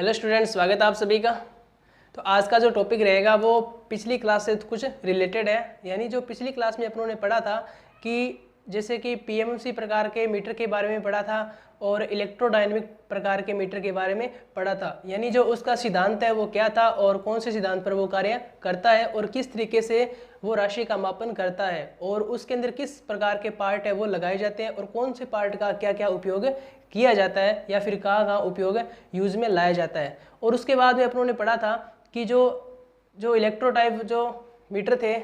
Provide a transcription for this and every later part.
Hello students, स्वागत है आप सभी का। तो आज का जो टॉपिक रहेगा वो पिछली क्लास से कुछ रिलेटेड है। यानी जो पिछली क्लास में अपनों ने पढ़ा था कि जैसे कि पीएमएमसी प्रकार के मीटर के बारे में पढ़ा था और इलेक्ट्रोडायनेमिक प्रकार के मीटर के बारे में पढ़ा था। यानी जो उसका सिद्धांत है वो क्या था और कौन से सिद्धांत पर वो कार्य करता है और किस तरीके से वो राशि का मापन करता है और उसके अंदर किस प्रकार के पार्ट है वो लगाए जाते हैं और कौन से पार्ट का क्या क्या उपयोग किया जाता है या फिर कहाँ उपयोग यूज में लाया जाता है। और उसके बाद में अपनों ने पढ़ा था कि जो इलेक्ट्रोटाइप जो मीटर थे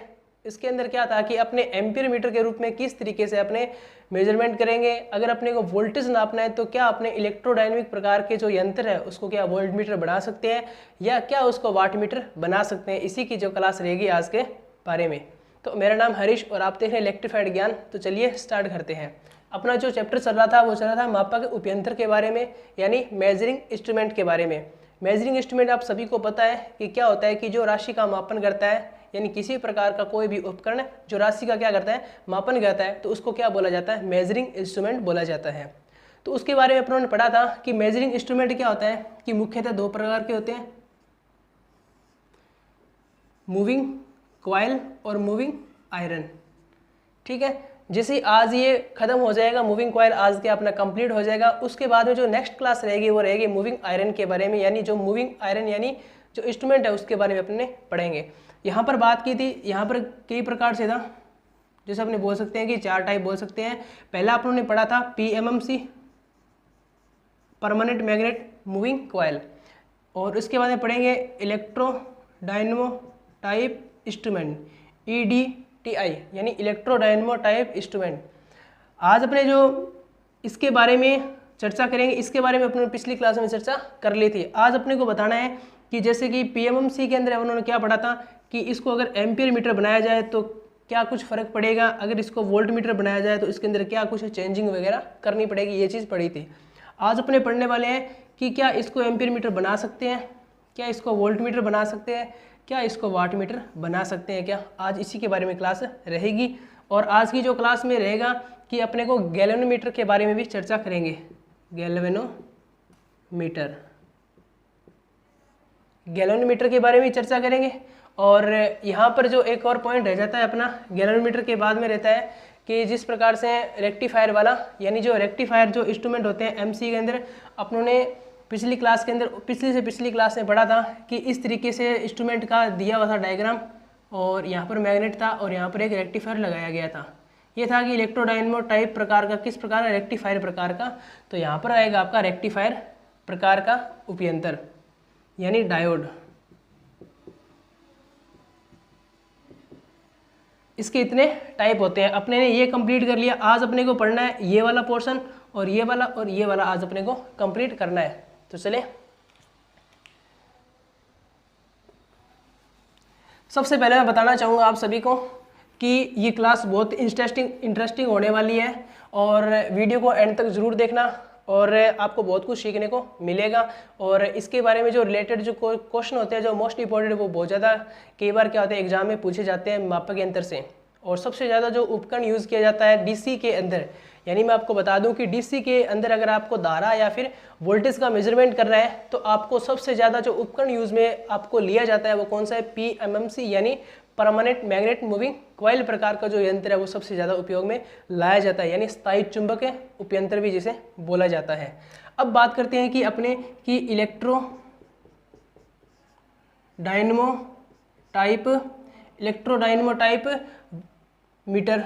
इसके अंदर क्या था कि अपने एम्पीयर मीटर के रूप में किस तरीके से अपने मेजरमेंट करेंगे। अगर अपने को वोल्टेज नापना है तो क्या अपने इलेक्ट्रोडायनेमिक प्रकार के जो यंत्र है उसको क्या वोल्ट मीटर बना सकते हैं या क्या उसको वाट मीटर बना सकते हैं। इसी की जो क्लास रहेगी आज के बारे में। तो मेरा नाम हरीश और आप देख रहे हैं इलेक्ट्रीफाइड ज्ञान। तो चलिए स्टार्ट करते हैं। अपना जो चैप्टर चल रहा था वो चल रहा था मापक उपयंत्र के बारे में, यानी मेजरिंग इंस्ट्रूमेंट के बारे में। मेजरिंग इंस्ट्रूमेंट आप सभी को पता है कि क्या होता है कि जो राशि का मापन करता है, यानी किसी प्रकार का कोई भी उपकरण जो राशि का क्या करता है, मापन करता है, तो उसको क्या बोला जाता है, मेजरिंग इंस्ट्रूमेंट बोला जाता है। तो उसके बारे में अपनों ने पढ़ा था कि मेजरिंग इंस्ट्रूमेंट क्या होता है कि मुख्यतः दो प्रकार के होते हैं, मूविंग कॉइल और मूविंग आयरन। ठीक है, जैसे आज ये खत्म हो जाएगा मूविंग कॉइल, आज के अपना कंप्लीट हो जाएगा। उसके बाद में जो नेक्स्ट क्लास रहेगी वो रहेगी मूविंग आयरन के बारे में, यानी जो मूविंग आयरन यानी जो इंस्ट्रूमेंट है उसके बारे में अपने पढ़ेंगे। यहाँ पर बात की थी, यहाँ पर कई प्रकार से था, जैसे अपने बोल सकते हैं कि चार टाइप बोल सकते हैं। पहला अपनों ने पढ़ा था PMMC, permanent magnet moving coil, और उसके बाद में पढ़ेंगे electro dynamo type instrument, EDTI यानी इलेक्ट्रो डायनमो टाइप इंस्ट्रूमेंट। आज अपने जो इसके बारे में चर्चा करेंगे, इसके बारे में अपने पिछली क्लास में चर्चा कर ली थी। आज अपने को बताना है कि जैसे कि पीएमएमसी के अंदर उन्होंने क्या पढ़ा था कि इसको अगर एम्पीयर मीटर बनाया जाए तो क्या कुछ फर्क पड़ेगा, अगर इसको वोल्ट मीटर बनाया जाए तो इसके अंदर क्या कुछ चेंजिंग वगैरह करनी पड़ेगी, ये चीज़ पढ़ी थी। आज अपने पढ़ने वाले हैं कि क्या इसको एम्पीयर मीटर बना सकते हैं, क्या इसको वोल्ट मीटर बना सकते हैं, क्या इसको वाट मीटर बना सकते हैं क्या। आज इसी के बारे में क्लास रहेगी। और आज की जो क्लास में रहेगा कि अपने को गैल्वेनोमीटर के बारे में भी चर्चा करेंगे। गैल्वेनोमीटर के बारे में चर्चा करेंगे। और यहाँ पर जो एक और पॉइंट रह जाता है अपना गैल्वेनोमीटर के बाद में रहता है कि जिस प्रकार से रेक्टिफायर वाला, यानी जो रेक्टिफायर जो इंस्ट्रूमेंट होते हैं एमसी के अंदर, अपनों ने पिछली क्लास के अंदर पिछली क्लास में पढ़ा था कि इस तरीके से इंस्ट्रूमेंट का दिया हुआ था डायग्राम, और यहाँ पर मैग्नेट था और यहाँ पर एक रेक्टिफायर लगाया गया था। ये था कि इलेक्ट्रोडायनेमो टाइप प्रकार का, किस प्रकार का, रेक्टिफायर प्रकार का। तो यहाँ पर आएगा आपका रेक्टिफायर प्रकार का उपयंत्र यानी डायोड। इसके इतने टाइप होते हैं। अपने ने ये कंप्लीट कर लिया। आज अपने को पढ़ना है ये वाला पोर्शन और ये वाला आज अपने को कंप्लीट करना है। तो चले, सबसे पहले मैं बताना चाहूँगा आप सभी को कि ये क्लास बहुत इंटरेस्टिंग होने वाली है और वीडियो को एंड तक ज़रूर देखना और आपको बहुत कुछ सीखने को मिलेगा। और इसके बारे में जो रिलेटेड जो क्वेश्चन होते हैं जो मोस्ट इंपॉर्टेंट, वो बहुत ज़्यादा कई बार क्या होता है एग्जाम में पूछे जाते हैं मापक यंत्र से। और सबसे ज़्यादा जो उपकरण यूज़ किया जाता है डीसी के अंदर, यानी मैं आपको बता दूं कि डीसी के अंदर अगर आपको धारा या फिर वोल्टेज का मेजरमेंट करना है तो आपको सबसे ज़्यादा जो उपकरण यूज़ में आपको लिया जाता है वो कौन सा है, पीएमएमसी यानी परमानेंट मैग्नेट मूविंग कॉइल प्रकार का जो यंत्र है वो सबसे ज़्यादा उपयोग में लाया जाता है, यानी स्थायी चुंबक उपयंत्र भी जिसे बोला जाता है। अब बात करते हैं कि अपने की इलेक्ट्रो डायनमो टाइप मीटर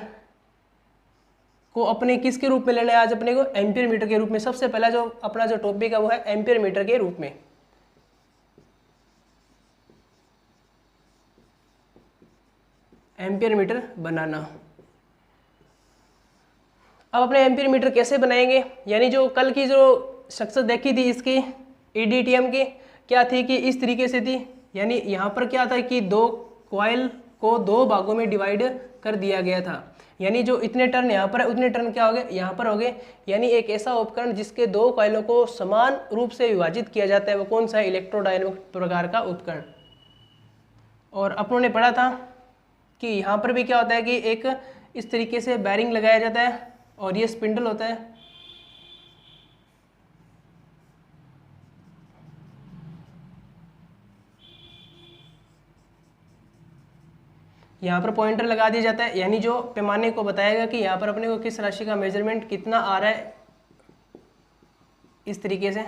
को अपने किसके रूप में लेना है, आज अपने को एम्पीयर मीटर के रूप में। सबसे पहला जो अपना जो टॉपिक है वो है एम्पीयर मीटर के रूप में। एम्पीयर मीटर बनाना। अब अपने एम्पीयर मीटर कैसे बनाएंगे, यानी जो कल की जो सक्सेस देखी थी इसकी EDTM की, क्या थी कि इस तरीके से थी। यानी यहाँ पर क्या था कि दो कॉइल को दो भागों में डिवाइड कर दिया गया था, यानी जो इतने टर्न यहाँ पर है उतने टर्न क्या हो गए यहाँ पर हो गए। यानी एक ऐसा उपकरण जिसके दो कॉइलों को समान रूप से विभाजित किया जाता है वो कौन सा है, इलेक्ट्रोडायनेमिक प्रकार का उपकरण। और अपनों ने पढ़ा था कि यहाँ पर भी क्या होता है कि एक इस तरीके से बैरिंग लगाया जाता है और ये स्पिंडल होता है। यहाँ पर पॉइंटर लगा दिया जाता है, यानी जो पैमाने को बताएगा कि यहाँ पर अपने को किस राशि का मेजरमेंट कितना आ रहा है। इस तरीके से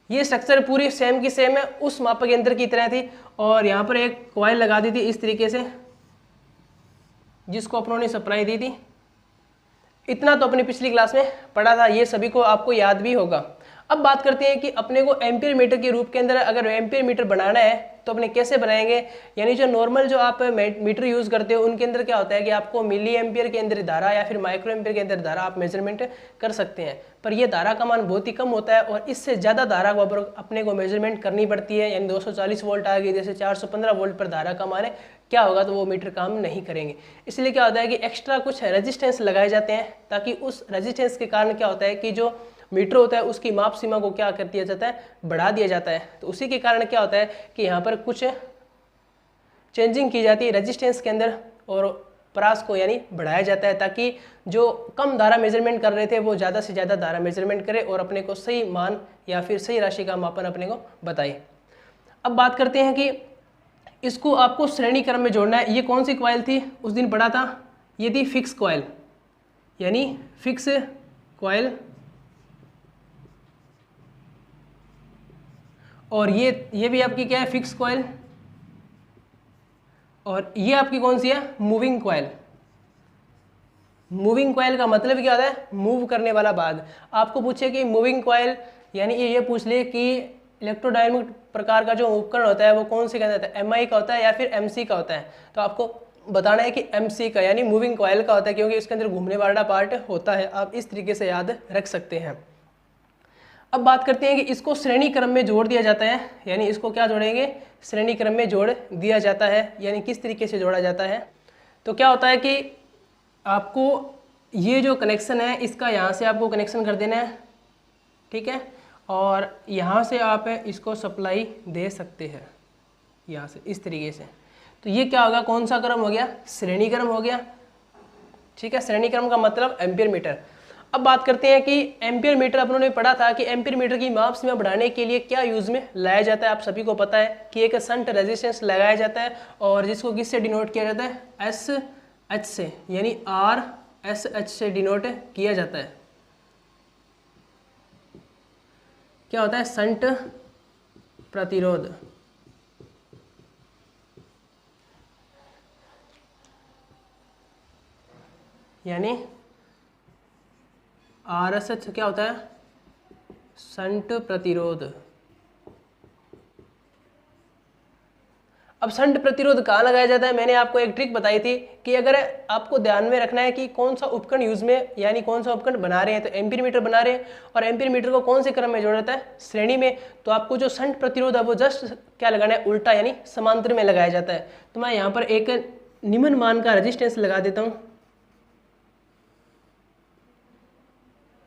ये स्ट्रक्चर पूरी सेम की सेम है, उस मापक यंत्र की तरह थी। और यहाँ पर एक कॉइल लगा दी थी इस तरीके से, जिसको अपनों ने सप्लाई दी थी। इतना तो अपनी पिछली क्लास में पढ़ा था, ये सभी को आपको याद भी होगा। अब बात करते हैं कि अपने को एम्पियर मीटर के रूप के अंदर अगर एम्पियर मीटर बनाना है तो अपने कैसे बनाएंगे। यानी जो नॉर्मल जो आप मीटर यूज़ करते हो उनके अंदर क्या होता है कि आपको मिली एम्पियर के अंदर धारा या फिर माइक्रो एम्पियर के अंदर धारा आप मेजरमेंट कर सकते हैं, पर ये धारा का मान बहुत ही कम होता है और इससे ज़्यादा धारा को अपने को मेजरमेंट करनी पड़ती है। यानी 240 वोल्ट आ गई, जैसे 415 वोल्ट पर धारा का मान है, क्या होगा तो वो मीटर काम नहीं करेंगे। इसलिए क्या होता है कि एक्स्ट्रा कुछ रेजिस्टेंस लगाए जाते हैं, ताकि उस रेजिस्टेंस के कारण क्या होता है कि जो मीटर होता है उसकी माप सीमा को क्या कर दिया जाता है, बढ़ा दिया जाता है। तो उसी के कारण क्या होता है कि यहाँ पर कुछ चेंजिंग की जाती है रेजिस्टेंस के अंदर और परास को यानी बढ़ाया जाता है, ताकि जो कम धारा मेजरमेंट कर रहे थे वो ज़्यादा से ज़्यादा धारा मेजरमेंट करे और अपने को सही मान या फिर सही राशि का मापन अपने को बताए। अब बात करते हैं कि इसको आपको श्रेणी क्रम में जोड़ना है। ये कौन सी कॉइल थी, उस दिन पढ़ा था, ये थी फिक्स कॉइल, यानी फिक्स कॉइल। और ये भी आपकी क्या है, फिक्स कॉइल। और ये आपकी कौन सी है, मूविंग कॉइल। मूविंग कॉइल का मतलब क्या होता है, मूव करने वाला भाग। आपको पूछे कि मूविंग कॉइल, यानी ये पूछ ले कि इलेक्ट्रोडायनेमिक प्रकार का जो उपकरण होता है वो कौन से का होता है, एमआई का होता है या फिर एमसी का होता है। तो आपको बताना है कि एमसी का यानी मूविंग कॉइल का होता है, क्योंकि उसके अंदर घूमने वाला पार्ट होता है। आप इस तरीके से याद रख सकते हैं। अब बात करते हैं कि इसको श्रेणी क्रम में जोड़ दिया जाता है, यानी इसको क्या जोड़ेंगे, श्रेणी क्रम में जोड़ दिया जाता है। यानी किस तरीके से जोड़ा जाता है, तो क्या होता है कि आपको ये जो कनेक्शन है इसका यहाँ से आपको कनेक्शन कर देना है, ठीक है, और यहाँ से आप इसको सप्लाई दे सकते हैं यहाँ से इस तरीके से। तो ये क्या होगा, कौन सा क्रम हो गया, श्रेणी क्रम हो गया, ठीक है। श्रेणी क्रम का मतलब एम्पियर मीटर। अब बात करते हैं कि एम्पियर मीटर अपनों ने पढ़ा था कि एम्पियर मीटर की माप सीमा बढ़ाने के लिए क्या यूज में लाया जाता है। आप सभी को पता है कि एक शंट रेजिस्टेंस लगाया जाता है और जिसको किससे डिनोट किया जाता है, एस एच से, यानी आर एस एच से डिनोट किया जाता है। क्या होता है, शंट प्रतिरोध। यानी आर एस एच क्या होता है, शंट प्रतिरोध। अब शंट प्रतिरोध कहाँ लगाया जाता है, मैंने आपको एक ट्रिक बताई थी कि अगर आपको ध्यान में रखना है कि कौन सा उपकरण यूज में, यानी कौन सा उपकरण बना रहे हैं, तो एम्पियर मीटर बना रहे हैं और एम्पियर मीटर को कौन से क्रम में जोड़ा जाता है, श्रेणी में। तो आपको जो शंट प्रतिरोध है वो जस्ट क्या लगाना है, उल्टा यानी समांतर में लगाया जाता है। तो मैं यहाँ पर एक निम्न मान का रेजिस्टेंस लगा देता हूँ।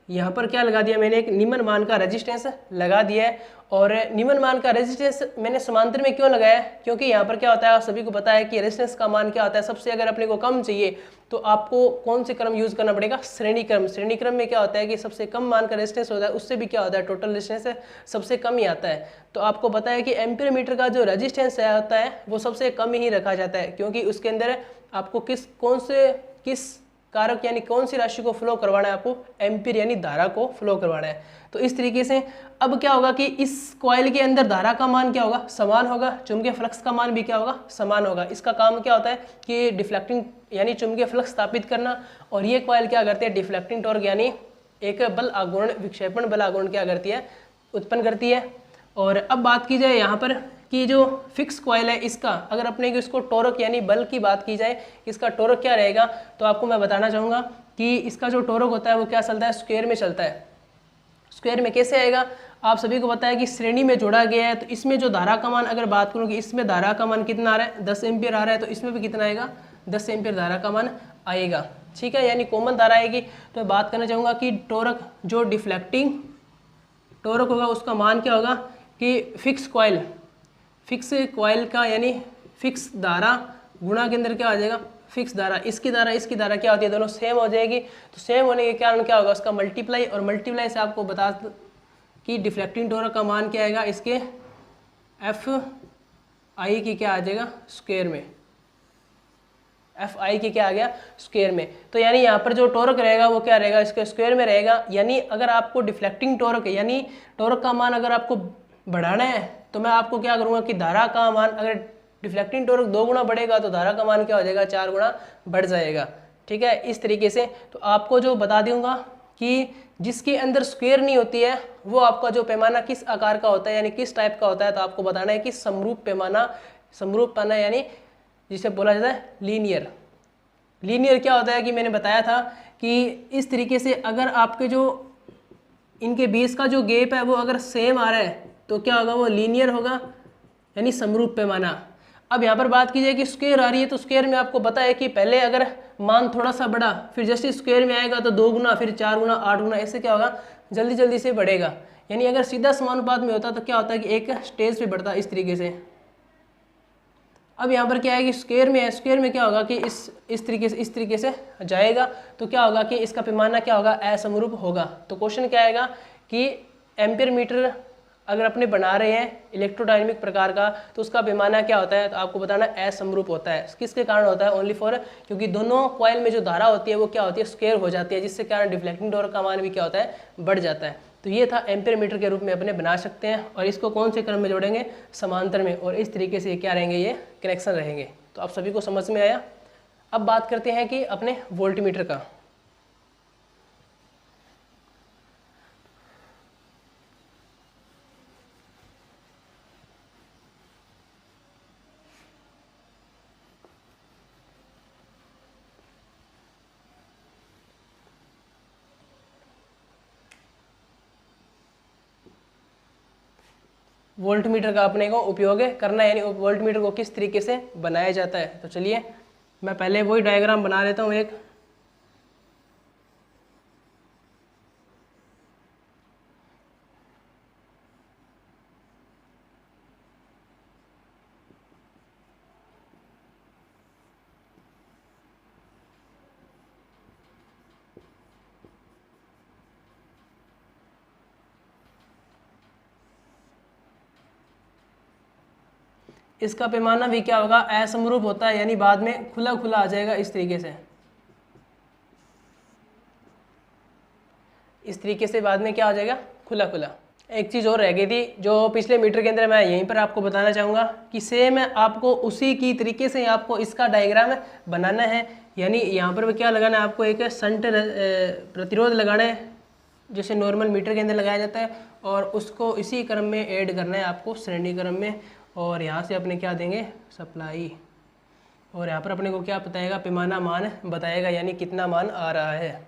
यहाँ पर क्या लगा दिया मैंने, एक निम्न मान का रेजिस्टेंस लगा दिया है। और निम्न मान का रेजिस्टेंस मैंने समांतर में क्यों लगाया है, क्योंकि यहाँ पर क्या होता है, आप सभी को पता है कि रेजिस्टेंस का मान क्या होता है, सबसे अगर अपने को कम चाहिए तो आपको कौन से क्रम यूज करना पड़ेगा, श्रेणी क्रम। श्रेणी क्रम में क्या होता है कि सबसे कम मान का रेजिस्टेंस होता है, उससे भी क्या होता है, टोटल रेजिस्टेंस सबसे कम ही आता है। तो आपको पता है कि एम्पियर मीटर का जो रेजिस्टेंस होता है वो सबसे कम ही रखा जाता है, क्योंकि उसके अंदर आपको किस कारक यानी कौन सी राशि को फ्लो करवाना है, आपको एम्पियर यानी धारा को फ्लो करवाना है। तो इस तरीके से अब क्या होगा कि इस कॉइल के अंदर धारा का मान क्या होगा, समान होगा, चुंबकीय फ्लक्स का मान भी क्या होगा, समान होगा। इसका काम क्या होता है कि डिफ्लेक्टिंग यानी चुंबकीय फ्लक्स स्थापित करना। और ये कॉइल क्या करते हैं, डिफ्लेक्टिंग टॉर्क यानी एक बल आघूर्ण विक्षेपण बल आघूर्ण क्या करती है, उत्पन्न करती है। और अब बात की जाए यहाँ पर कि जो फिक्स कॉइल है इसका अगर अपने को इसको टॉर्क यानी बल की बात की जाए, इसका टॉर्क क्या रहेगा, तो आपको मैं बताना चाहूँगा कि इसका जो टॉर्क होता है वो क्या चलता है, स्क्वायर में चलता है। स्क्वायर में कैसे आएगा, आप सभी को पता है कि श्रेणी में जोड़ा गया है, तो इसमें जो धारा का मान अगर बात करूँ कि इसमें धारा का मान कितना आ रहा है, 10 एम्पियर आ रहा है, तो इसमें भी कितना आएगा, 10 एम्पियर धारा का मान आएगा, ठीक है, यानी कॉमन धारा आएगी। तो मैं बात करना चाहूँगा कि टॉर्क जो डिफ्लेक्टिंग टॉर्क होगा उसका मान क्या होगा कि फिक्स कॉइल का यानी फिक्स धारा गुणा के अंदर क्या आ जाएगा, फिक्स धारा। इसकी धारा क्या होती है, दोनों सेम हो जाएगी। तो सेम होने के कारण क्या होगा, उसका मल्टीप्लाई, और मल्टीप्लाई से आपको बता कि डिफ्लेक्टिंग टॉर्क का मान क्या आएगा, इसके एफ आई की क्या आ जाएगा स्क्वायर में, एफ आई की क्या आ गया स्क्वायर में। तो यानी यहाँ पर जो टॉर्क रहेगा वो क्या रहेगा इसके स्क्वायर में रहेगा। यानी अगर आपको डिफ्लेक्टिंग टॉर्क यानी टॉर्क का मान अगर आपको बढ़ाना है तो मैं आपको क्या करूँगा कि धारा का मान, अगर डिफ्लेक्टिंग टॉर्क 2 गुना बढ़ेगा तो धारा का मान क्या हो जाएगा 4 गुना बढ़ जाएगा। ठीक है, इस तरीके से। तो आपको जो बता दूंगा कि जिसके अंदर स्क्वायर नहीं होती है वो आपका जो पैमाना किस आकार का होता है यानी किस टाइप का होता है, तो आपको बताना है कि समरूप पैमाना, समरूप पैमाना यानी जिसे बोला जाता है लीनियर। लीनियर क्या होता है कि मैंने बताया था कि इस तरीके से अगर आपके जो इनके बीच का जो गैप है वो अगर सेम आ रहा है तो क्या होगा वो लीनियर होगा यानी समरूप पैमाना। अब यहाँ पर बात की जाए कि स्क्वायर आ रही है तो स्क्वायर में आपको पता है कि पहले अगर मान थोड़ा सा बढ़ा फिर जैसे स्क्वायर में आएगा तो 2 गुना फिर 4 गुना 8 गुना, ऐसे क्या होगा जल्दी जल्दी से बढ़ेगा। यानी अगर सीधा समानुपात में होता तो क्या होता है कि एक स्टेज पे बढ़ता इस तरीके से। अब यहाँ पर क्या है कि स्क्वायर में है, स्क्वायर में क्या होगा कि इस तरीके से जाएगा तो क्या होगा कि इसका पैमाना क्या होगा असमरूप होगा। तो क्वेश्चन क्या आएगा कि एम्पीयर मीटर अगर अपने बना रहे हैं इलेक्ट्रोडायनेमिक प्रकार का तो उसका पैमाना क्या होता है, तो आपको बताना असमरूप होता है। किसके कारण होता है, ओनली फॉर क्योंकि दोनों कॉइल में जो धारा होती है वो क्या होती है स्क्वायर हो जाती है, जिससे कारण डिफ्लेक्टिंग टॉर्क का मान भी क्या होता है बढ़ जाता है। तो ये था एम्पीयर मीटर के रूप में अपने बना सकते हैं और इसको कौन से क्रम में जोड़ेंगे समांतर में, और इस तरीके से क्या रहेंगे ये कनेक्शन रहेंगे। तो आप सभी को समझ में आया। अब बात करते हैं कि अपने वोल्टमीटर का। वोल्टमीटर का अपने को उपयोग करना है, यानी वोल्टमीटर को किस तरीके से बनाया जाता है। तो चलिए मैं पहले वही डायग्राम बना लेता हूँ एक। इसका पैमाना भी क्या होगा असमरूप होता है, यानी बाद में खुला खुला आ जाएगा इस तरीके से। इस तरीके से बाद में क्या हो जाएगा खुला खुला। एक चीज़ और रह गई थी जो पिछले मीटर के अंदर मैं यहीं पर आपको बताना चाहूँगा कि सेम आपको उसी की तरीके से आपको इसका डायग्राम बनाना है। यानी यहाँ पर क्या लगाना है आपको एक शंट प्रतिरोध लगाना है जैसे नॉर्मल मीटर के अंदर लगाया जाता है, और उसको इसी क्रम में ऐड करना है आपको श्रेणी क्रम में। और यहाँ से अपने क्या देंगे सप्लाई, और यहाँ पर अपने को क्या बताएगा पैमाना मान बताएगा, यानी कितना मान आ रहा है।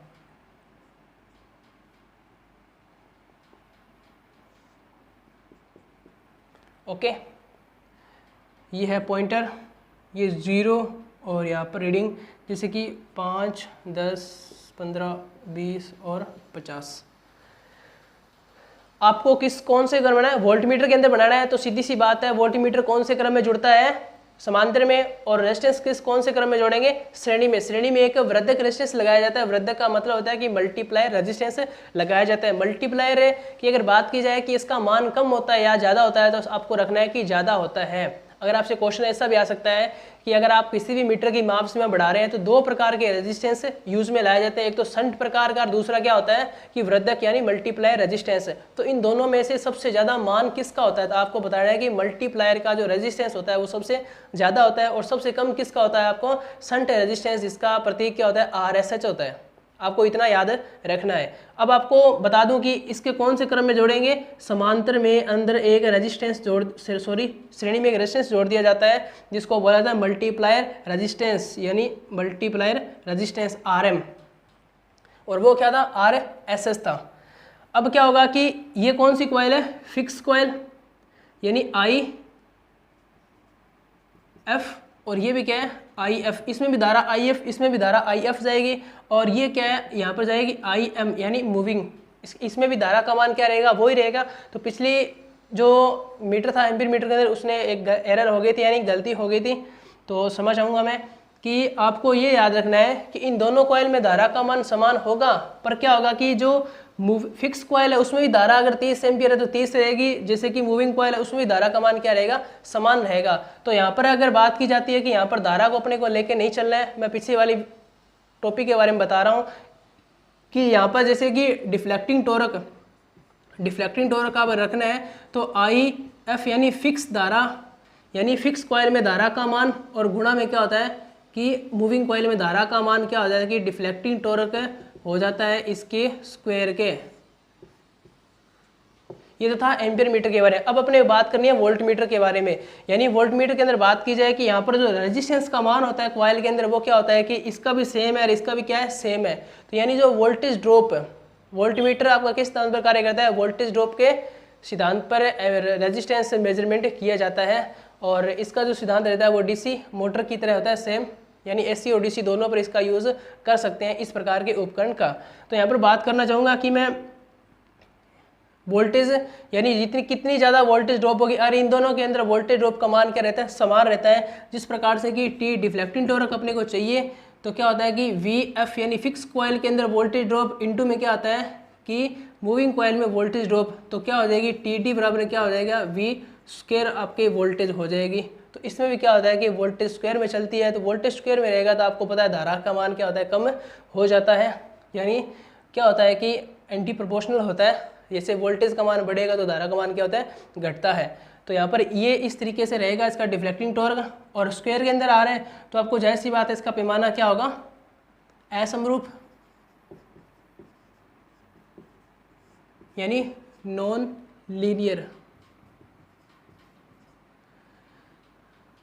ओके, ये है पॉइंटर, ये 0 और यहाँ पर रीडिंग जैसे कि 5, 10, 15, 20 और 50। आपको कौन से क्रम बनाना है, वोल्टमीटर के अंदर बनाना है। तो सीधी सी बात है वोल्टमीटर कौन से क्रम में जुड़ता है समांतर में, और रेजिस्टेंस कौन से क्रम में जोड़ेंगे श्रेणी में। श्रेणी में एक वृद्धक रेजिस्टेंस लगाया जाता है। वृद्धक का मतलब होता है कि मल्टीप्लायर रेजिस्टेंस लगाया जाता है। मल्टीप्लायर की अगर बात की जाए कि इसका मान कम होता है या ज़्यादा होता है, तो आपको रखना है कि ज़्यादा होता है। अगर आपसे क्वेश्चन ऐसा भी आ सकता है कि अगर आप किसी भी मीटर की माप सीमा बढ़ा रहे हैं तो 2 प्रकार के रेजिस्टेंस यूज में लाए जाते हैं, एक तो शंट प्रकार का और दूसरा क्या होता है कि वृद्धक यानी मल्टीप्लायर रेजिस्टेंस। तो इन दोनों में से सबसे ज़्यादा मान किसका होता है, तो आपको बताना है कि मल्टीप्लायर का जो रेजिस्टेंस होता है वो सबसे ज़्यादा होता है, और सबसे कम किसका होता है आपको शंट रेजिस्टेंस, जिसका प्रतीक क्या होता है RSH होता है। आपको इतना याद रखना है। अब आपको बता दूं कि इसके कौन से क्रम में जोड़ेंगे, समांतर में अंदर एक रेजिस्टेंस श्रेणी में एक रेजिस्टेंस जोड़ दिया जाता है जिसको बोला जाता है मल्टीप्लायर रेजिस्टेंस, यानी मल्टीप्लायर रेजिस्टेंस RM, और वो क्या था RSH था। अब क्या होगा कि ये कौन सी कॉइल है फिक्स कॉइल यानी IF, और ये भी क्या है IF, इसमें भी धारा IF, इसमें भी धारा IF जाएगी, और ये क्या है यहाँ पर जाएगी IM यानी मूविंग। इसमें भी धारा का मान क्या रहेगा वही रहेगा। तो पिछली जो मीटर था एम्पीयर मीटर के अंदर उसने एक एरर हो गई थी यानी गलती हो गई थी। तो समझ आऊँगा मैं कि आपको ये याद रखना है कि इन दोनों कॉइल में धारा का मान समान होगा, पर क्या होगा कि जो फिक्स कॉइल है उसमें भी धारा अगर 30 एम्पियर है तो 30 रहेगी, जैसे कि मूविंग कॉइल है उसमें भी धारा का मान क्या रहेगा, समान रहेगा। तो यहाँ पर अगर बात की जाती है कि यहाँ पर धारा को अपने को लेके नहीं चलना है, मैं पिछली वाली टॉपिक के बारे में बता रहा हूँ कि यहाँ पर जैसे कि डिफ्लेक्टिंग टॉर्क आप रखना है तो आई एफ यानी फिक्स धारा, यानी फिक्स कॉइल में धारा का मान और गुणा में क्या होता है कि मूविंग कॉइल में धारा का मान क्या हो जाता है कि डिफ्लेक्टिंग टॉर्क हो जाता है इसके स्क्वायर के। ये तो था एम्पियर मीटर के बारे में। अब अपने बात करनी है वोल्ट मीटर के बारे में। यानी वोल्ट मीटर के अंदर बात की जाए कि यहाँ पर जो रेजिस्टेंस का मान होता है कॉइल के अंदर वो क्या होता है कि इसका भी सेम है और इसका भी क्या है, सेम है। तो यानी जो वोल्टेज ड्रॉप, वोल्ट मीटर आपका किस सिद्धांत पर कार्य करता है, वोल्टेज ड्रॉप के सिद्धांत पर रेजिस्टेंस मेजरमेंट किया जाता है। और इसका जो सिद्धांत रहता है वो डीसी मोटर की तरह होता है, सेम, यानी एसी और डीसी दोनों पर इसका यूज़ कर सकते हैं इस प्रकार के उपकरण का। तो यहाँ पर बात करना चाहूँगा कि मैं वोल्टेज यानी जितनी कितनी ज़्यादा वोल्टेज ड्रॉप होगी, और इन दोनों के अंदर वोल्टेज ड्रॉप का मान क्या रहता है, समान रहता है। जिस प्रकार से कि टी डिफ्लेक्टिंग टॉर्क अपने को चाहिए तो क्या होता है कि वी एफ यानी फिक्स कॉइल के अंदर वोल्टेज ड्रॉप इनटू में क्या आता है कि मूविंग कॉइल में वोल्टेज ड्रॉप, तो क्या हो जाएगी टी डी बराबर क्या हो जाएगा वी स्क्वायर आपके वोल्टेज हो जाएगी। तो इसमें भी क्या होता है कि वोल्टेज स्क्वायर में चलती है, तो वोल्टेज स्क्वायर में रहेगा तो आपको पता है धारा का मान क्या होता है, कम हो जाता है। यानी क्या होता है कि एंटी प्रोपोर्शनल होता है, जैसे वोल्टेज का मान बढ़ेगा तो धारा का मान क्या होता है, घटता है। तो यहाँ पर ये इस तरीके से रहेगा इसका डिफ्लेक्टिंग टॉर्क, और स्क्वायर के अंदर आ रहे हैं तो आपको जाहिर सी बात है इसका पैमाना क्या होगा, असमरूप, यानी नॉन लीनियर।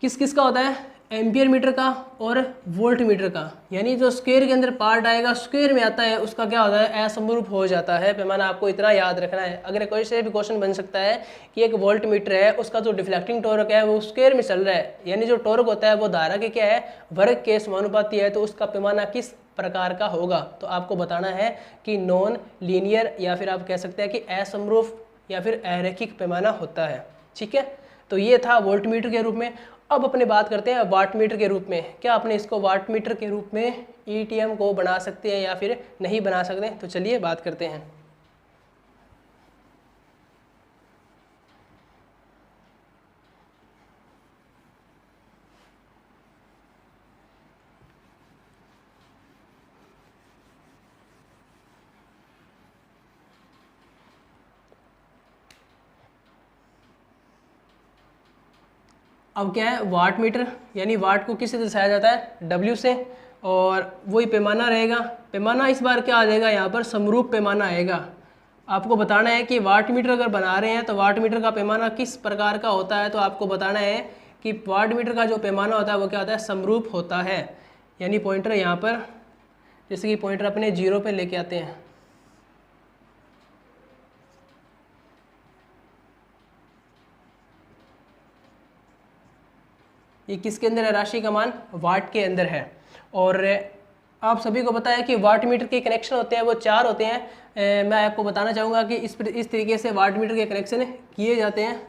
किस किस का होता है, एम्पियर मीटर का और वोल्ट मीटर का। यानी जो स्क्वायर के अंदर पार्ट आएगा स्क्वायर में आता है उसका क्या होता है, असमरूप हो जाता है। पैमाना आपको इतना याद रखना है। अगर कोई से भी क्वेश्चन बन सकता है कि एक वोल्ट मीटर है उसका जो डिफ्लेक्टिंग टॉर्क है वो स्क्वायर में चल रहा है, यानी जो टॉर्क होता है वो धारा के क्या है, वर्ग के समानुपाती है, तो उसका पैमाना किस प्रकार का होगा, तो आपको बताना है कि नॉन लीनियर या फिर आप कह सकते हैं कि असमरूप या फिर अरैखिक पैमाना होता है। ठीक है, तो ये था वोल्ट मीटर के रूप में। अब अपने बात करते हैं वाट मीटर के रूप में। क्या अपने इसको वाट मीटर के रूप में ईटीएम को बना सकते हैं या फिर नहीं बना सकते, तो चलिए बात करते हैं। अब क्या है वाट मीटर, यानी वाट को किससे दर्शाया जाता है, W से, और वही पैमाना रहेगा। पैमाना इस बार क्या आ जाएगा, यहाँ पर समरूप पैमाना आएगा। आपको बताना है कि वाट मीटर अगर बना रहे हैं तो वाट मीटर का पैमाना किस प्रकार का होता है, तो आपको बताना है कि वाट मीटर का जो पैमाना होता है वो क्या होता है, समरूप होता है। यानी पॉइंटर यहाँ पर, जैसे कि पॉइंटर अपने 0 पे लेके आते हैं, ये किसके अंदर है, राशि का मान वाट के अंदर है। और आप सभी को पता है कि वाट मीटर के कनेक्शन होते हैं वो 4 होते हैं। मैं आपको बताना चाहूँगा कि इस तरीके से वाट मीटर के कनेक्शन किए जाते हैं।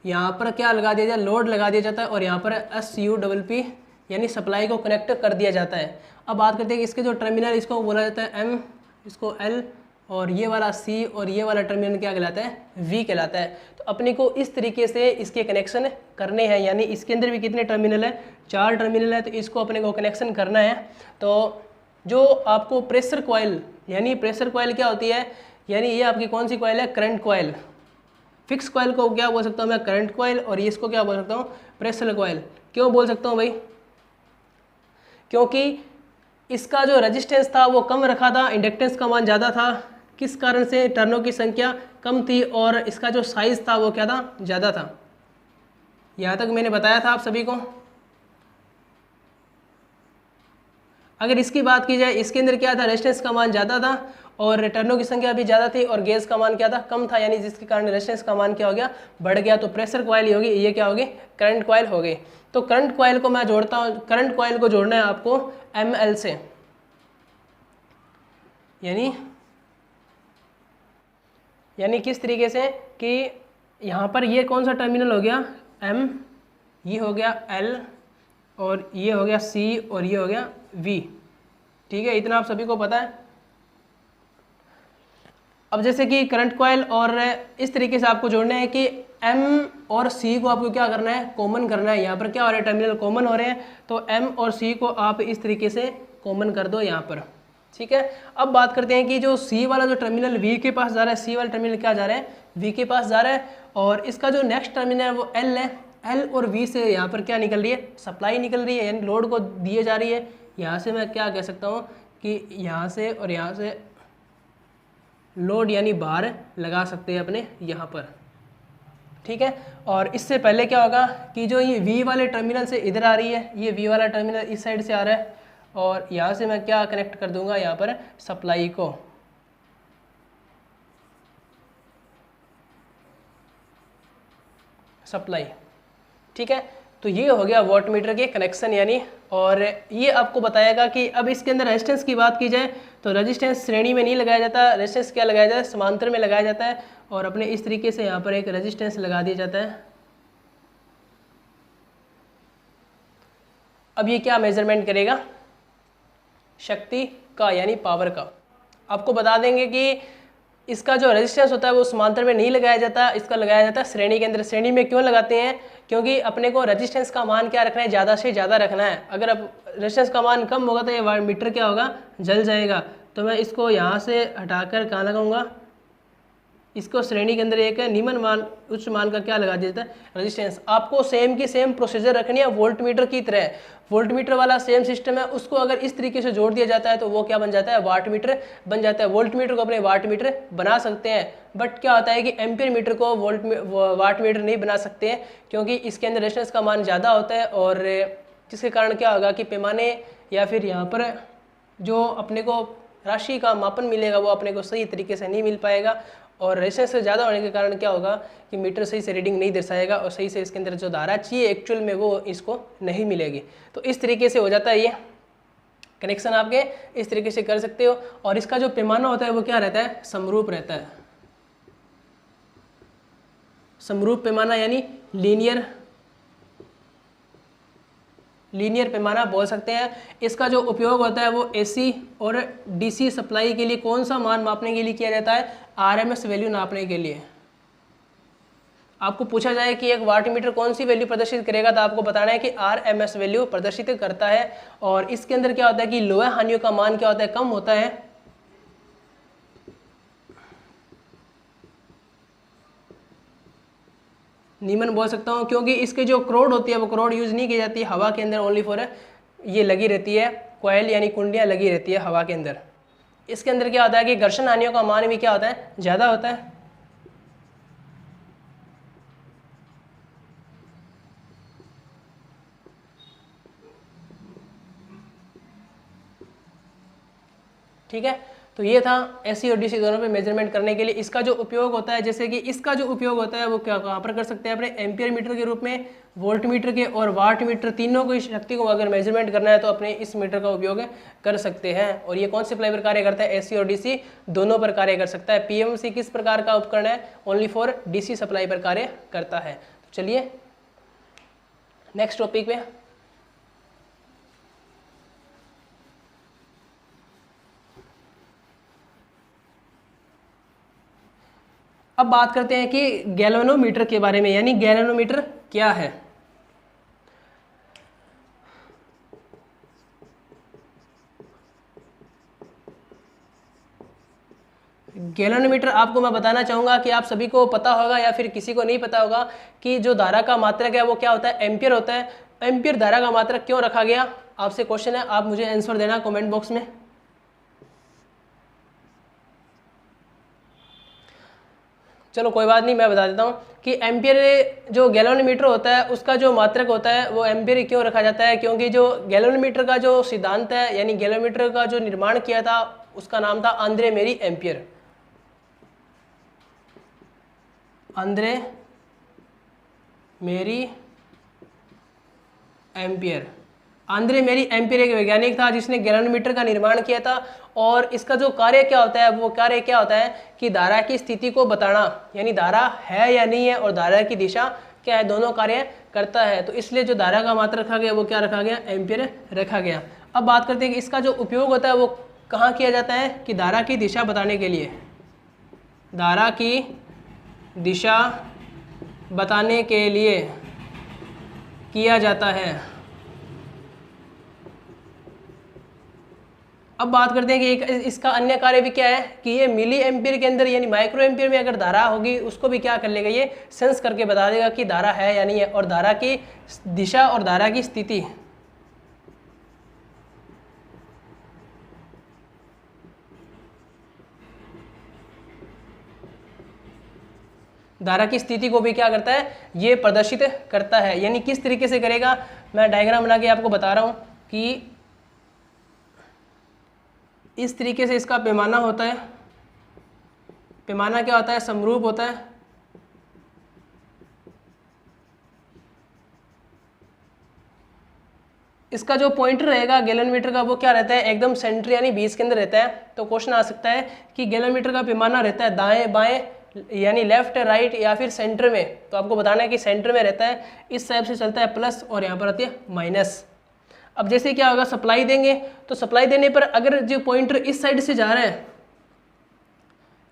यहाँ पर क्या लगा दिया जाता है, लोड लगा दिया जाता है, और यहाँ पर SUPP यानी सप्लाई को कनेक्ट कर दिया जाता है। अब बात करते हैं कि इसके जो टर्मिनल, इसको बोला जाता है M, इसको L, और ये वाला C, और ये वाला टर्मिनल क्या कहलाता है, V कहलाता है। तो अपने को इस तरीके से इसके कनेक्शन करने हैं। यानी इसके अंदर भी कितने टर्मिनल है, 4 टर्मिनल है, तो इसको अपने को कनेक्शन करना है। तो जो आपको प्रेशर कॉइल, यानी प्रेशर कॉइल क्या होती है, यानी ये आपकी कौन सी कॉइल है, करंट कॉइल। फिक्स कॉइल को क्या बोल सकता हूँ मैं, करंट कॉइल, और ये इसको क्या बोल सकता हूँ, प्रेशर कॉइल। क्यों बोल सकता हूँ भाई, क्योंकि इसका जो रेजिस्टेंस था वो कम रखा था, इंडक्टेंस का मान ज़्यादा था। किस कारण से, टर्नों की संख्या कम थी और इसका जो साइज़ था वो क्या था, ज़्यादा था। यहाँ तक मैंने बताया था आप सभी को। अगर इसकी बात की जाए, इसके अंदर क्या था, रेजिस्टेंस का मान ज़्यादा था और टर्नों की संख्या भी ज़्यादा थी और गेज का मान क्या था, कम था, यानी जिसके कारण रेजिस्टेंस का मान क्या हो गया, बढ़ गया। तो प्रेशर कॉइल ही होगी, ये क्या होगी, करंट कॉइल हो गई। तो करंट कॉइल को मैं जोड़ता हूँ, करंट कॉइल को जोड़ना है आपको ML से, यानी किस तरीके से कि यहाँ पर ये कौन सा टर्मिनल हो गया, M, ये हो गया L, और ये हो गया C, और ये हो गया V। ठीक है, इतना आप सभी को पता है। अब जैसे कि करंट कॉइल और इस तरीके से आपको जोड़ना है कि M और C को आपको क्या करना है, कॉमन करना है। यहाँ पर क्या हो रहा है, टर्मिनल कॉमन हो रहे हैं, तो M और C को आप इस तरीके से कॉमन कर दो यहाँ पर। ठीक है, अब बात करते हैं कि जो C वाला जो टर्मिनल V के पास जा रहा है, C वाला टर्मिनल क्या जा रहा है, V के पास जा रहा है, और इसका जो नेक्स्ट टर्मिनल है वो L है। L और V से यहाँ पर क्या निकल रही है, सप्लाई निकल रही है, यानी लोड को दिए जा रही है। यहाँ से मैं क्या कह सकता हूँ कि यहाँ से और यहाँ से लोड यानी भार लगा सकते हैं अपने यहाँ पर। ठीक है, और इससे पहले क्या होगा कि जो ये V वाले टर्मिनल से इधर आ रही है, ये V वाला टर्मिनल इस साइड से आ रहा है, और यहाँ से मैं क्या कनेक्ट कर दूंगा यहाँ पर, सप्लाई को। सप्लाई, ठीक है, तो ये हो गया वॉट मीटर के कनेक्शन यानी। और ये आपको बताएगा कि अब इसके अंदर रेजिस्टेंस की बात की जाए तो रेजिस्टेंस श्रेणी में नहीं लगाया जाता, रेजिस्टेंस क्या लगाया जाता है, समांतर में लगाया जाता है। और अपने इस तरीके से यहाँ पर एक रेजिस्टेंस लगा दिया जाता है। अब ये क्या मेजरमेंट करेगा, शक्ति का यानी पावर का। आपको बता देंगे कि इसका जो रेजिस्टेंस होता है वो समांतर में नहीं लगाया जाता, इसका लगाया जाता है श्रेणी के अंदर। श्रेणी में क्यों लगाते हैं, क्योंकि अपने को रेजिस्टेंस का मान क्या रखना है, ज़्यादा से ज़्यादा रखना है। अगर अब रेजिस्टेंस का मान कम होगा तो ये मीटर क्या होगा, जल जाएगा। तो मैं इसको यहाँ से हटाकर कहाँ लगाऊंगा, इसको श्रेणी के अंदर एक निम्न मान उच्च मान का क्या लगा दिया जाता है, रेजिस्टेंस। आपको सेम की सेम प्रोसीजर रखनी है वोल्ट मीटर की तरह। वोल्ट मीटर वाला सेम सिस्टम है, उसको अगर इस तरीके से जोड़ दिया जाता है तो वो क्या बन जाता है, वाट मीटर बन जाता है। वोल्ट मीटर को अपने वाट मीटर बना सकते हैं, बट क्या होता है कि एम्पियर मीटर को वाट मीटर नहीं बना सकते हैं, क्योंकि इसके अंदर रेजिस्टेंस का मान ज़्यादा होता है। और जिसके कारण क्या होगा कि पैमाने या फिर यहाँ पर जो अपने को राशि का मापन मिलेगा वो अपने को सही तरीके से नहीं मिल पाएगा। और रेजिस्टेंस से ज़्यादा होने के कारण क्या होगा कि मीटर सही से रीडिंग नहीं दर्शाएगा, और सही से इसके अंदर जो धारा चाहिए एक्चुअल में वो इसको नहीं मिलेगी। तो इस तरीके से हो जाता है ये कनेक्शन, आपके इस तरीके से कर सकते हो। और इसका जो पैमाना होता है वो क्या रहता है, समरूप रहता है। समरूप पैमाना यानी लीनियर पैमाना बोल सकते हैं। इसका जो उपयोग होता है वो एसी और डीसी सप्लाई के लिए कौन सा मान मापने के लिए किया जाता है, आरएमएस वैल्यू नापने के लिए। आपको पूछा जाए कि एक वाट मीटर कौन सी वैल्यू प्रदर्शित करेगा, तो आपको बताना है कि आरएमएस वैल्यू प्रदर्शित करता है। और इसके अंदर क्या होता है कि लोहे हानियों का मान क्या होता है, कम होता है। निम्न बोल सकता हूँ, क्योंकि इसके जो क्रोड होती है वो क्रोड यूज नहीं की जाती है हवा के अंदर, ओनली फॉर ये लगी रहती है कॉइल यानी कुंडियाँ लगी रहती है हवा के अंदर। इसके अंदर क्या होता है कि घर्षण हानियों का मान भी क्या होता है, ज़्यादा होता है। ठीक है, तो ये था एसी और डीसी दोनों पे मेजरमेंट करने के लिए। इसका जो उपयोग होता है, जैसे कि इसका जो उपयोग होता है वो क्या कहाँ पर कर सकते हैं, अपने एम्पियर मीटर के रूप में, वोल्ट मीटर के और वाट मीटर, तीनों की शक्ति को अगर मेजरमेंट करना है तो अपने इस मीटर का उपयोग कर सकते हैं। और ये कौन से सप्लाई पर कार्य करता है, एसी और डीसी दोनों पर कार्य कर सकता है। पीएमसी किस प्रकार का उपकरण है, ओनली फॉर डीसी सप्लाई पर कार्य करता है। तो चलिए नेक्स्ट टॉपिक पे। अब बात करते हैं कि गैल्वेनोमीटर के बारे में, यानी गैल्वेनोमीटर क्या है। गैल्वेनोमीटर आपको मैं बताना चाहूंगा कि आप सभी को पता होगा या फिर किसी को नहीं पता होगा कि जो धारा का मात्रक है वो क्या होता है, एम्पियर होता है। एम्पियर धारा का मात्रक क्यों रखा गया, आपसे क्वेश्चन है, आप मुझे आंसर देना कमेंट बॉक्स में। चलो कोई बात नहीं, मैं बता देता हूँ कि एम्पियर जो गैल्वेनोमीटर होता है उसका जो मात्रक होता है वो एम्पियर क्यों रखा जाता है, क्योंकि जो गैल्वेनोमीटर का जो सिद्धांत है यानी गैल्वेनोमीटर का जो निर्माण किया था उसका नाम था आंद्रे मेरी एम्पियर। आंद्रे मेरी एम्पियर, आंद्रे मेरी एम्पियर एक वैज्ञानिक था जिसने गैल्वेनोमीटर का निर्माण किया था। और इसका जो कार्य क्या होता है, वो कार्य क्या होता है कि धारा की स्थिति को बताना, यानी धारा है या नहीं है और धारा की दिशा क्या है, दोनों कार्य करता है। तो इसलिए जो धारा का मात्रक रखा गया वो क्या रखा गया, एम्पियर रखा गया। अब बात करते हैं कि इसका जो उपयोग होता है वो कहाँ किया जाता है, कि धारा की दिशा बताने के लिए, धारा की दिशा बताने के लिए किया जाता है। अब बात करते हैं कि एक इसका अन्य कार्य भी क्या है, कि ये मिली एम्पीयर के अंदर यानी माइक्रो एम्पीयर में अगर धारा होगी उसको भी क्या कर लेगा, ये सेंस करके बता देगा कि धारा है या नहीं है, और धारा की दिशा और धारा की स्थिति, धारा की स्थिति को भी क्या करता है, ये प्रदर्शित करता है। यानी किस तरीके से करेगा, मैं डायग्राम बना के आपको बता रहा हूं कि इस तरीके से इसका पैमाना होता है। पैमाना क्या होता है, समरूप होता है। इसका जो पॉइंटर रहेगा गैलन का वो क्या रहता है, एकदम सेंटर यानी बीच के अंदर रहता है। तो क्वेश्चन आ सकता है कि गैलन का पैमाना रहता है दाएं बाएं यानी लेफ्ट राइट या फिर सेंटर में, तो आपको बताना है कि सेंटर में रहता है। इस साइड से चलता है प्लस और यहाँ पर आती है माइनस। अब जैसे क्या होगा, सप्लाई देंगे तो सप्लाई देने पर अगर जो पॉइंटर इस साइड से जा रहा है,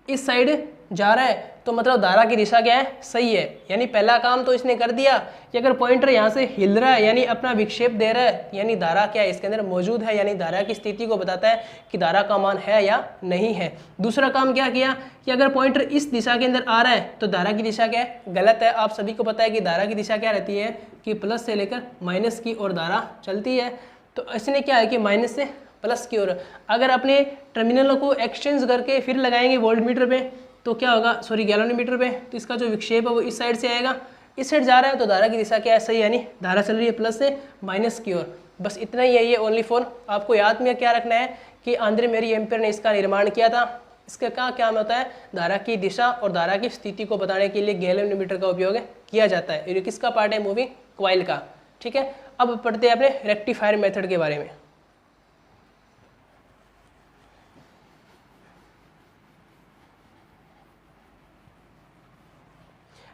इस साइड जा रहा है, तो मतलब धारा की दिशा क्या है, सही है। यानी पहला काम तो इसने कर दिया कि अगर पॉइंटर यहाँ से हिल रहा है यानी अपना विक्षेप दे रहा है, यानी धारा क्या है इसके अंदर मौजूद है, यानी धारा की स्थिति को बताता है कि धारा का मान है या नहीं है। दूसरा काम क्या किया कि अगर पॉइंटर इस दिशा के अंदर आ रहा है तो धारा की दिशा क्या है, गलत है। आप सभी को पता है कि धारा की दिशा क्या रहती है, कि प्लस से लेकर माइनस की ओर धारा चलती है। तो इसने क्या है कि माइनस से प्लस की ओर। अगर अपने टर्मिनलों को एक्सचेंज करके फिर लगाएंगे वोल्टमीटर पे तो क्या होगा, सॉरी गैलोमीटर पे, तो इसका जो विक्षेप है वो इस साइड से आएगा। इस साइड जा रहा है तो धारा की दिशा क्या है, सही, यानी धारा चल रही है प्लस से माइनस की ओर। बस इतना ही है ये ओनली फॉर। आपको याद में क्या रखना है कि आंद्रे मेरी एम्पियर ने इसका निर्माण किया था। इसका क्या काम होता है, धारा की दिशा और धारा की स्थिति को बताने के लिए गैलोमीटर का उपयोग किया जाता है। ये किसका पार्ट है, मूविंग कॉइल का। ठीक है, अब पढ़ते हैं अपने रेक्टिफायर मेथड के बारे में।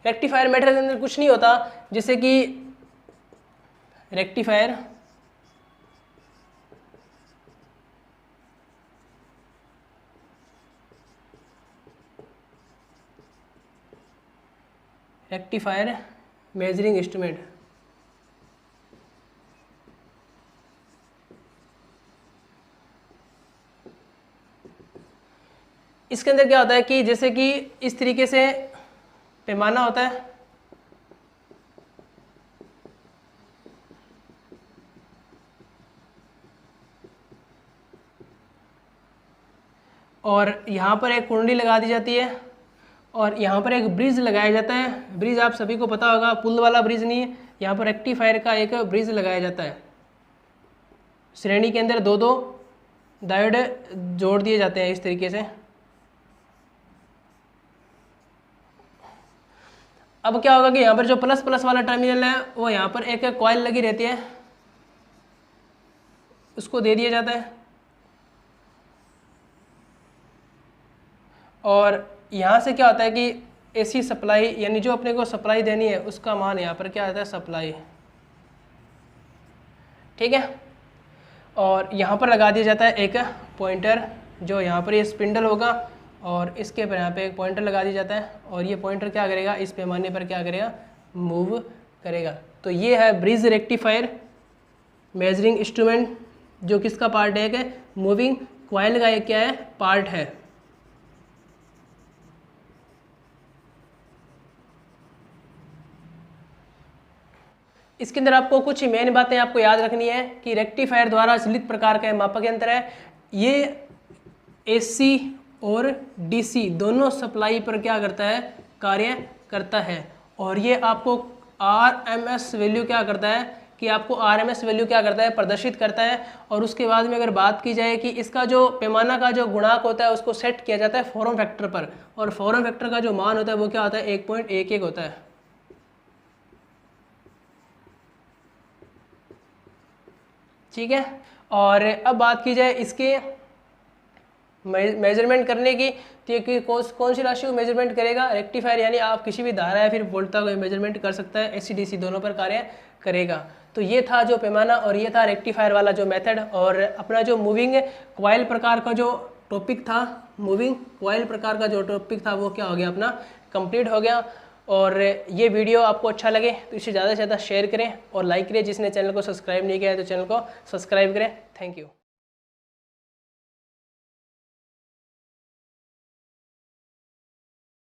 रेक्टिफायर मेथड के अंदर कुछ नहीं होता, जैसे कि रेक्टिफायर मेजरिंग इंस्ट्रूमेंट। इसके अंदर क्या होता है कि जैसे कि इस तरीके से पैमाना होता है, और यहाँ पर एक कुंडली लगा दी जाती है और यहाँ पर एक ब्रिज लगाया जाता है। ब्रिज आप सभी को पता होगा, पुल वाला ब्रिज नहीं है, यहाँ पर रेक्टिफायर का एक ब्रिज लगाया जाता है। श्रेणी के अंदर दो दो डायोड जोड़ दिए जाते हैं इस तरीके से। अब क्या होगा कि यहाँ पर जो प्लस प्लस वाला टर्मिनल है वो यहाँ पर एक कॉइल लगी रहती है, उसको दे दिया जाता है, और यहाँ से क्या होता है कि एसी सप्लाई यानी जो अपने को सप्लाई देनी है उसका मान यहाँ पर क्या आता है, सप्लाई। ठीक है, और यहाँ पर लगा दिया जाता है एक पॉइंटर, जो यहाँ पर ये स्पिंडल होगा और इसके पर यहाँ पे एक पॉइंटर लगा दिया जाता है, और ये पॉइंटर क्या करेगा, इस पैमाने पर क्या करेगा, मूव करेगा। तो ये है ब्रिज रेक्टिफायर मेजरिंग इंस्ट्रूमेंट, जो किसका पार्ट है, कि मूविंग कॉइल का एक क्या है, पार्ट है। इसके अंदर आपको कुछ मेन बातें आपको याद रखनी है कि रेक्टिफायर द्वारा चलित प्रकार का मापक यंत्र है। ये एसी और डीसी दोनों सप्लाई पर क्या करता है, कार्य करता है। और ये आपको आरएमएस वैल्यू क्या करता है, कि आपको आरएमएस वैल्यू क्या करता है, प्रदर्शित करता है। और उसके बाद में अगर बात की जाए कि इसका जो पैमाना का जो गुणांक होता है उसको सेट किया जाता है फॉर्म फैक्टर पर, और फॉर्म फैक्टर का जो मान होता है वो क्या होता है, 1.11 होता है। ठीक है, और अब बात की जाए इसके मेजरमेंट करने की, तो कौन सी राशि को मेजरमेंट करेगा, रेक्टिफायर, यानी आप किसी भी धारा या फिर वोल्टता को मेजरमेंट कर सकता है। एसी डीसी दोनों पर कार्य करेगा। तो ये था जो पैमाना और ये था रेक्टिफायर वाला जो मेथड। और अपना जो मूविंग कॉइल प्रकार का जो टॉपिक था, मूविंग कॉइल प्रकार का जो टॉपिक था वो क्या हो गया, अपना कंप्लीट हो गया। और ये वीडियो आपको अच्छा लगे तो इसे ज़्यादा से ज़्यादा शेयर करें और लाइक करें। जिसने चैनल को सब्सक्राइब नहीं किया है तो चैनल को सब्सक्राइब करें। Thank you.